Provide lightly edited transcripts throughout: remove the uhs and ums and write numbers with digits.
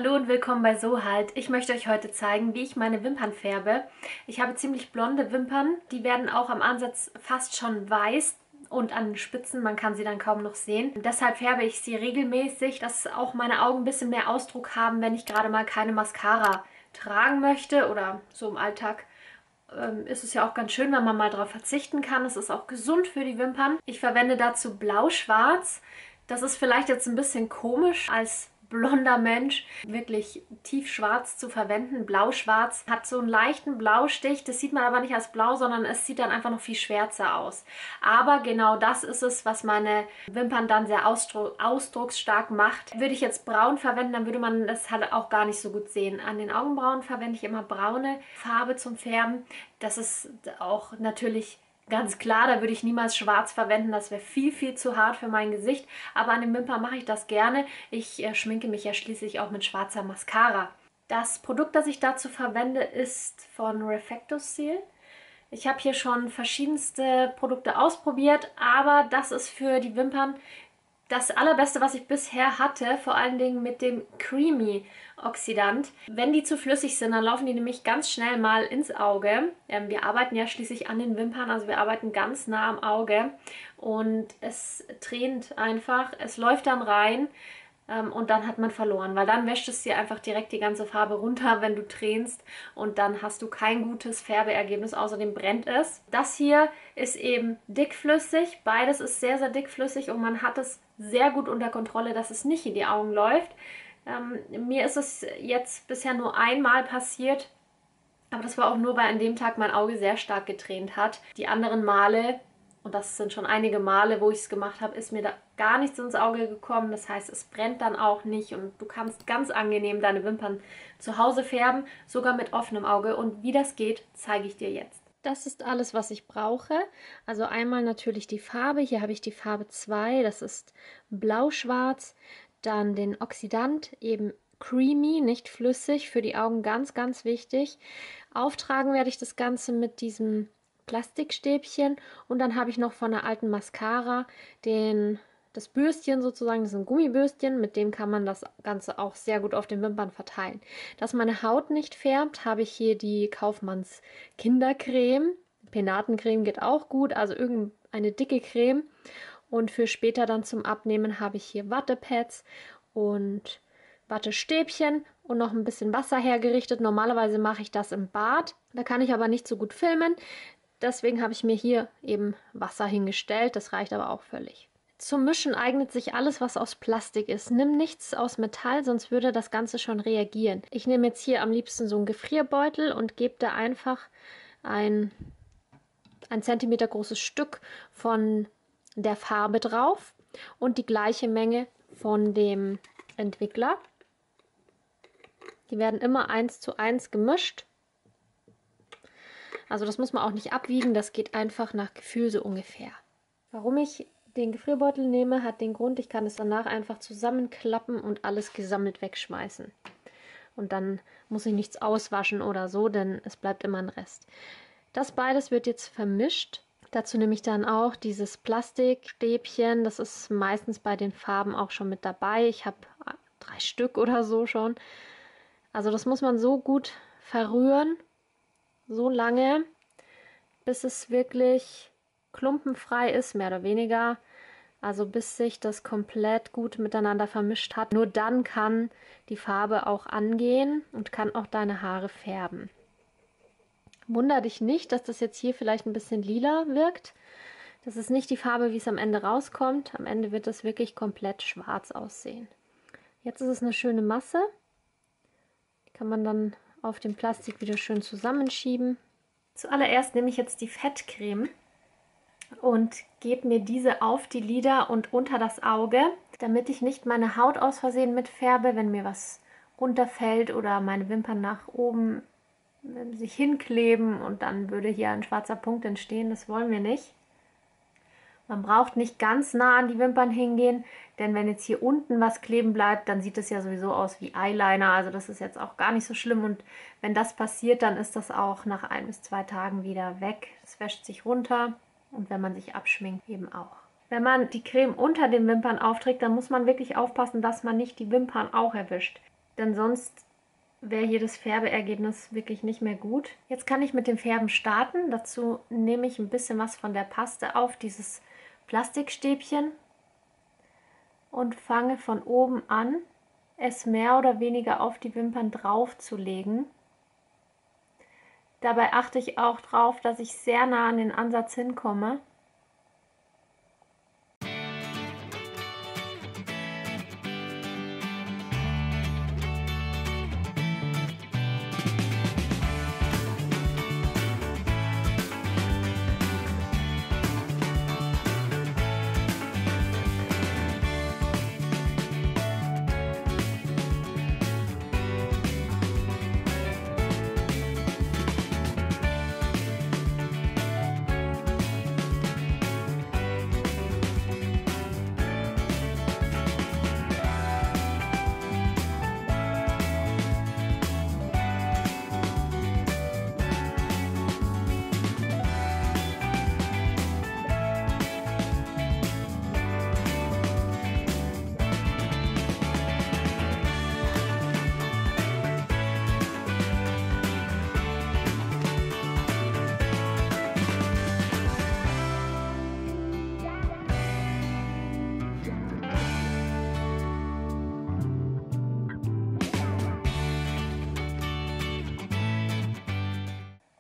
Hallo und willkommen bei So Halt. Ich möchte euch heute zeigen, wie ich meine Wimpern färbe. Ich habe ziemlich blonde Wimpern, die werden auch am Ansatz fast schon weiß und an den Spitzen, man kann sie dann kaum noch sehen. Deshalb färbe ich sie regelmäßig, dass auch meine Augen ein bisschen mehr Ausdruck haben, wenn ich gerade mal keine Mascara tragen möchte oder so im Alltag. Ist es ja auch ganz schön, wenn man mal darauf verzichten kann. Es ist auch gesund für die Wimpern. Ich verwende dazu Blau-Schwarz. Das ist vielleicht jetzt ein bisschen komisch als blonder Mensch wirklich tiefschwarz zu verwenden. Blau-Schwarz hat so einen leichten Blaustich. Das sieht man aber nicht als blau, sondern es sieht dann einfach noch viel schwärzer aus. Aber genau das ist es, was meine Wimpern dann sehr ausdrucksstark macht. Würde ich jetzt braun verwenden, dann würde man das halt auch gar nicht so gut sehen. An den Augenbrauen verwende ich immer braune Farbe zum Färben. Das ist auch natürlich ganz klar, da würde ich niemals schwarz verwenden, das wäre viel, viel zu hart für mein Gesicht. Aber an den Wimpern mache ich das gerne. Ich schminke mich ja schließlich auch mit schwarzer Mascara. Das Produkt, das ich dazu verwende, ist von Reflecto-Seal. Ich habe hier schon verschiedenste Produkte ausprobiert, aber das ist für die Wimpern das allerbeste, was ich bisher hatte, vor allen Dingen mit dem Creamy Oxidant. Wenn die zu flüssig sind, dann laufen die nämlich ganz schnell mal ins Auge. Wir arbeiten ja schließlich an den Wimpern, also wir arbeiten ganz nah am Auge und es tränt einfach, es läuft dann rein. Und dann hat man verloren, weil dann wäscht es dir einfach direkt die ganze Farbe runter, wenn du tränst und dann hast du kein gutes Färbeergebnis, außerdem brennt es. Das hier ist eben dickflüssig, beides ist sehr, sehr dickflüssig und man hat es sehr gut unter Kontrolle, dass es nicht in die Augen läuft. Mir ist es jetzt bisher nur einmal passiert, aber das war auch nur, weil an dem Tag mein Auge sehr stark getränt hat. Die anderen Male, und das sind schon einige Male, wo ich es gemacht habe, ist mir da gar nichts ins Auge gekommen. Das heißt, es brennt dann auch nicht und du kannst ganz angenehm deine Wimpern zu Hause färben, sogar mit offenem Auge. Und wie das geht, zeige ich dir jetzt. Das ist alles, was ich brauche. Also einmal natürlich die Farbe. Hier habe ich die Farbe 2, das ist blau-schwarz. Dann den Oxidant, eben creamy, nicht flüssig, für die Augen ganz, ganz wichtig. Auftragen werde ich das Ganze mit diesem Plastikstäbchen und dann habe ich noch von einer alten Mascara das Bürstchen sozusagen, das ist ein Gummibürstchen, mit dem kann man das Ganze auch sehr gut auf den Wimpern verteilen. Dass meine Haut nicht färbt, habe ich hier die Kaufmanns Kindercreme. Penatencreme geht auch gut, also irgendeine dicke Creme. Und für später dann zum Abnehmen habe ich hier Wattepads und Wattestäbchen und noch ein bisschen Wasser hergerichtet. Normalerweise mache ich das im Bad, da kann ich aber nicht so gut filmen. Deswegen habe ich mir hier eben Wasser hingestellt, das reicht aber auch völlig. Zum Mischen eignet sich alles, was aus Plastik ist. Nimm nichts aus Metall, sonst würde das Ganze schon reagieren. Ich nehme jetzt hier am liebsten so einen Gefrierbeutel und gebe da einfach ein Zentimeter großes Stück von der Farbe drauf und die gleiche Menge von dem Entwickler. Die werden immer 1:1 gemischt. Also das muss man auch nicht abwiegen, das geht einfach nach Gefühl so ungefähr. Warum ich den Gefrierbeutel nehme, hat den Grund, ich kann es danach einfach zusammenklappen und alles gesammelt wegschmeißen. Und dann muss ich nichts auswaschen oder so, denn es bleibt immer ein Rest. Das beides wird jetzt vermischt. Dazu nehme ich dann auch dieses Plastikstäbchen, das ist meistens bei den Farben auch schon mit dabei. Ich habe 3 Stück oder so schon. Also das muss man so gut verrühren, so lange, bis es wirklich klumpenfrei ist, mehr oder weniger. Also bis sich das komplett gut miteinander vermischt hat. Nur dann kann die Farbe auch angehen und kann auch deine Haare färben. Wunder dich nicht, dass das jetzt hier vielleicht ein bisschen lila wirkt. Das ist nicht die Farbe, wie es am Ende rauskommt. Am Ende wird das wirklich komplett schwarz aussehen. Jetzt ist es eine schöne Masse. Die kann man dann auf dem Plastik wieder schön zusammenschieben. Zuallererst nehme ich jetzt die Fettcreme und gebe mir diese auf die Lider und unter das Auge, damit ich nicht meine Haut aus Versehen mitfärbe, wenn mir was runterfällt oder meine Wimpern nach oben sich hinkleben und dann würde hier ein schwarzer Punkt entstehen. Das wollen wir nicht. Man braucht nicht ganz nah an die Wimpern hingehen, denn wenn jetzt hier unten was kleben bleibt, dann sieht es ja sowieso aus wie Eyeliner. Also das ist jetzt auch gar nicht so schlimm und wenn das passiert, dann ist das auch nach 1 bis 2 Tagen wieder weg. Es wäscht sich runter und wenn man sich abschminkt, eben auch. Wenn man die Creme unter den Wimpern aufträgt, dann muss man wirklich aufpassen, dass man nicht die Wimpern auch erwischt. denn sonst wäre hier das Färbeergebnis wirklich nicht mehr gut. Jetzt kann ich mit dem Färben starten. Dazu nehme ich ein bisschen was von der Paste auf dieses Plastikstäbchen und fange von oben an, es mehr oder weniger auf die Wimpern drauf zu legen. Dabei achte ich auch darauf, dass ich sehr nah an den Ansatz hinkomme.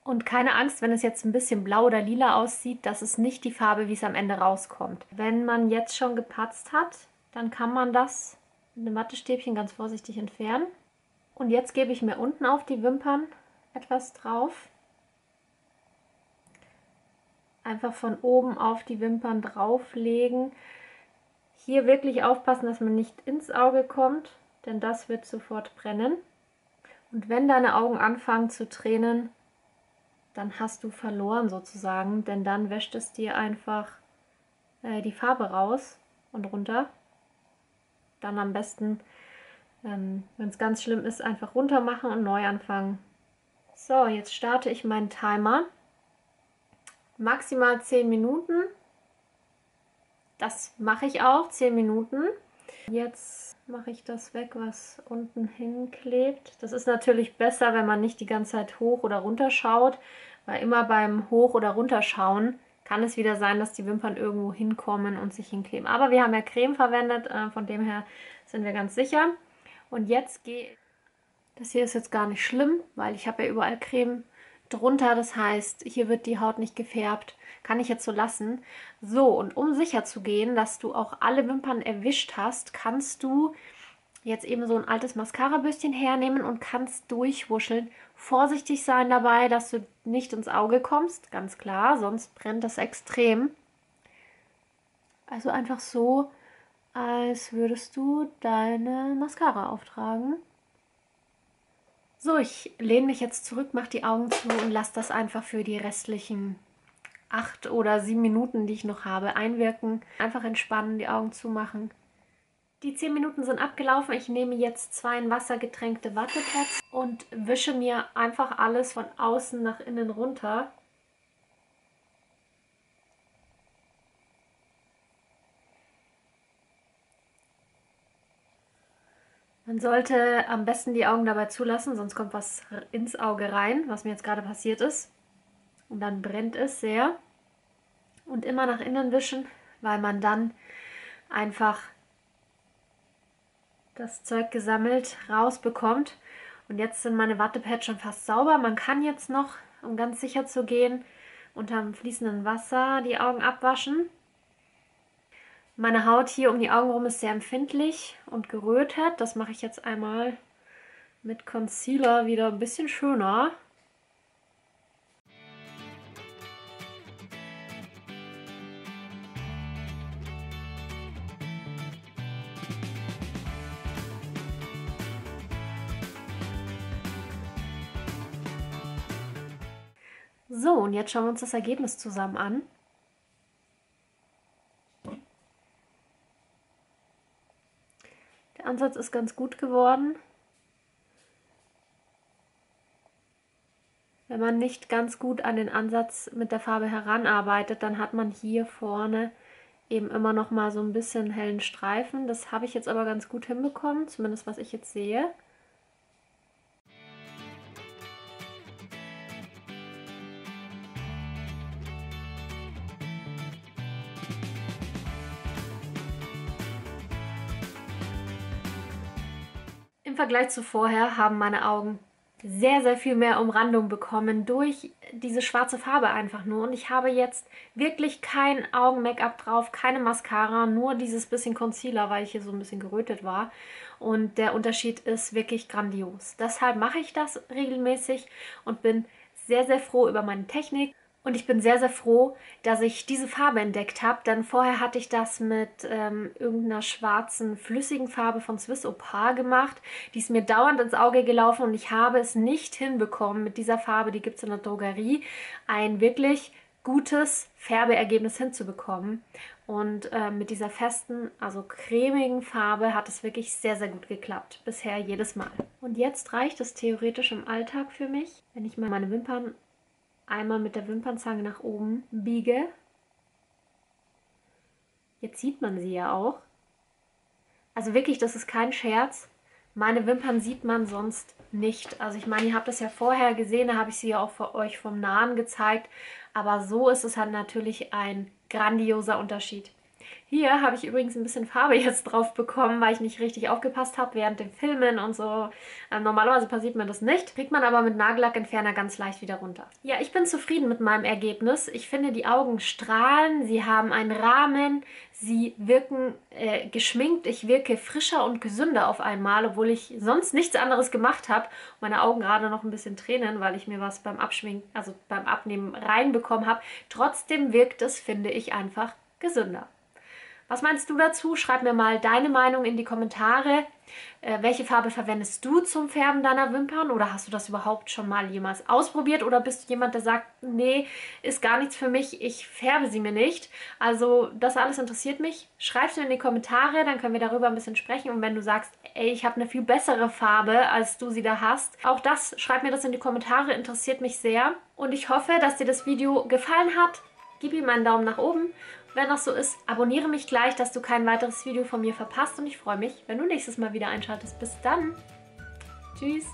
Und keine Angst, wenn es jetzt ein bisschen blau oder lila aussieht, das ist nicht die Farbe, wie es am Ende rauskommt. Wenn man jetzt schon gepatzt hat, dann kann man das mit dem Wattestäbchen ganz vorsichtig entfernen. Und jetzt gebe ich mir unten auf die Wimpern etwas drauf. Einfach von oben auf die Wimpern drauflegen. Hier wirklich aufpassen, dass man nicht ins Auge kommt, denn das wird sofort brennen. Und wenn deine Augen anfangen zu tränen, dann hast du verloren sozusagen, denn dann wäscht es dir einfach die Farbe raus und runter. Dann am besten, wenn es ganz schlimm ist, einfach runter machen und neu anfangen. So, jetzt starte ich meinen Timer. Maximal 10 Minuten. Das mache ich auch, 10 Minuten. Jetzt mache ich das weg, was unten hinklebt. Das ist natürlich besser, wenn man nicht die ganze Zeit hoch oder runter schaut, weil immer beim Hoch- oder Runterschauen kann es wieder sein, dass die Wimpern irgendwo hinkommen und sich hinkleben. Aber wir haben ja Creme verwendet, von dem her sind wir ganz sicher. Und jetzt das hier ist jetzt gar nicht schlimm, weil ich habe ja überall Creme drunter. Das heißt, hier wird die Haut nicht gefärbt. Kann ich jetzt so lassen. So, und um sicher zu gehen, dass du auch alle Wimpern erwischt hast, kannst du jetzt eben so ein altes Mascara-Bürstchen hernehmen und kannst durchwuscheln. Vorsichtig sein dabei, dass du nicht ins Auge kommst, ganz klar, sonst brennt das extrem. Also einfach so, als würdest du deine Mascara auftragen. So, ich lehne mich jetzt zurück, mache die Augen zu und lasse das einfach für die restlichen 8 oder 7 Minuten, die ich noch habe, einwirken. Einfach entspannen, die Augen zumachen. Die 10 Minuten sind abgelaufen. Ich nehme jetzt 2 in Wasser getränkte Wattepads und wische mir einfach alles von außen nach innen runter. Man sollte am besten die Augen dabei zulassen, sonst kommt was ins Auge rein, was mir jetzt gerade passiert ist. Und dann brennt es sehr. Und immer nach innen wischen, weil man dann einfach das Zeug gesammelt rausbekommt. Und jetzt sind meine Wattepads schon fast sauber. Man kann jetzt noch, um ganz sicher zu gehen, unter dem fließenden Wasser die Augen abwaschen. Meine Haut hier um die Augen rum ist sehr empfindlich und gerötet. Das mache ich jetzt einmal mit Concealer wieder ein bisschen schöner. So, und jetzt schauen wir uns das Ergebnis zusammen an. Der Ansatz ist ganz gut geworden. Wenn man nicht ganz gut an den Ansatz mit der Farbe heranarbeitet, dann hat man hier vorne eben immer noch mal so ein bisschen hellen Streifen. Das habe ich jetzt aber ganz gut hinbekommen, zumindest was ich jetzt sehe. Im Vergleich zu vorher haben meine Augen sehr, sehr viel mehr Umrandung bekommen durch diese schwarze Farbe einfach nur. Und ich habe jetzt wirklich kein Augen-Make-up drauf, keine Mascara, nur dieses bisschen Concealer, weil ich hier so ein bisschen gerötet war. Und der Unterschied ist wirklich grandios. Deshalb mache ich das regelmäßig und bin sehr, sehr froh über meine Technik. Und ich bin sehr, sehr froh, dass ich diese Farbe entdeckt habe, denn vorher hatte ich das mit irgendeiner schwarzen, flüssigen Farbe von Swiss Opar gemacht. Die ist mir dauernd ins Auge gelaufen und ich habe es nicht hinbekommen, mit dieser Farbe, die gibt es in der Drogerie, ein wirklich gutes Färbeergebnis hinzubekommen. Und mit dieser festen, also cremigen Farbe hat es wirklich sehr, sehr gut geklappt. Bisher jedes Mal. Und jetzt reicht es theoretisch im Alltag für mich, wenn ich mal meine Wimpern einmal mit der Wimpernzange nach oben biege. Jetzt sieht man sie ja auch. Also wirklich, das ist kein Scherz. Meine Wimpern sieht man sonst nicht. Also ich meine, ihr habt das ja vorher gesehen, da habe ich sie ja auch für euch vom Nahen gezeigt. Aber so ist es halt natürlich ein grandioser Unterschied. Hier habe ich übrigens ein bisschen Farbe jetzt drauf bekommen, weil ich nicht richtig aufgepasst habe während dem Filmen und so. Normalerweise passiert mir das nicht. Kriegt man aber mit Nagellackentferner ganz leicht wieder runter. Ja, ich bin zufrieden mit meinem Ergebnis. Ich finde, die Augen strahlen, sie haben einen Rahmen, sie wirken geschminkt. Ich wirke frischer und gesünder auf einmal, obwohl ich sonst nichts anderes gemacht habe. Meine Augen gerade noch ein bisschen tränen, weil ich mir was beim Abschminken, also beim Abnehmen reinbekommen habe. Trotzdem wirkt es, finde ich, einfach gesünder. Was meinst du dazu? Schreib mir mal deine Meinung in die Kommentare. Welche Farbe verwendest du zum Färben deiner Wimpern? Oder hast du das überhaupt schon mal jemals ausprobiert? Oder bist du jemand, der sagt, nee, ist gar nichts für mich, ich färbe sie mir nicht? Also das alles interessiert mich. Schreib es mir in die Kommentare, dann können wir darüber ein bisschen sprechen. Und wenn du sagst, ey, ich habe eine viel bessere Farbe, als du sie da hast, auch das, schreib mir das in die Kommentare, interessiert mich sehr. Und ich hoffe, dass dir das Video gefallen hat. Gib ihm einen Daumen nach oben. Wenn das so ist, abonniere mich gleich, dass du kein weiteres Video von mir verpasst und ich freue mich, wenn du nächstes Mal wieder einschaltest. Bis dann. Tschüss.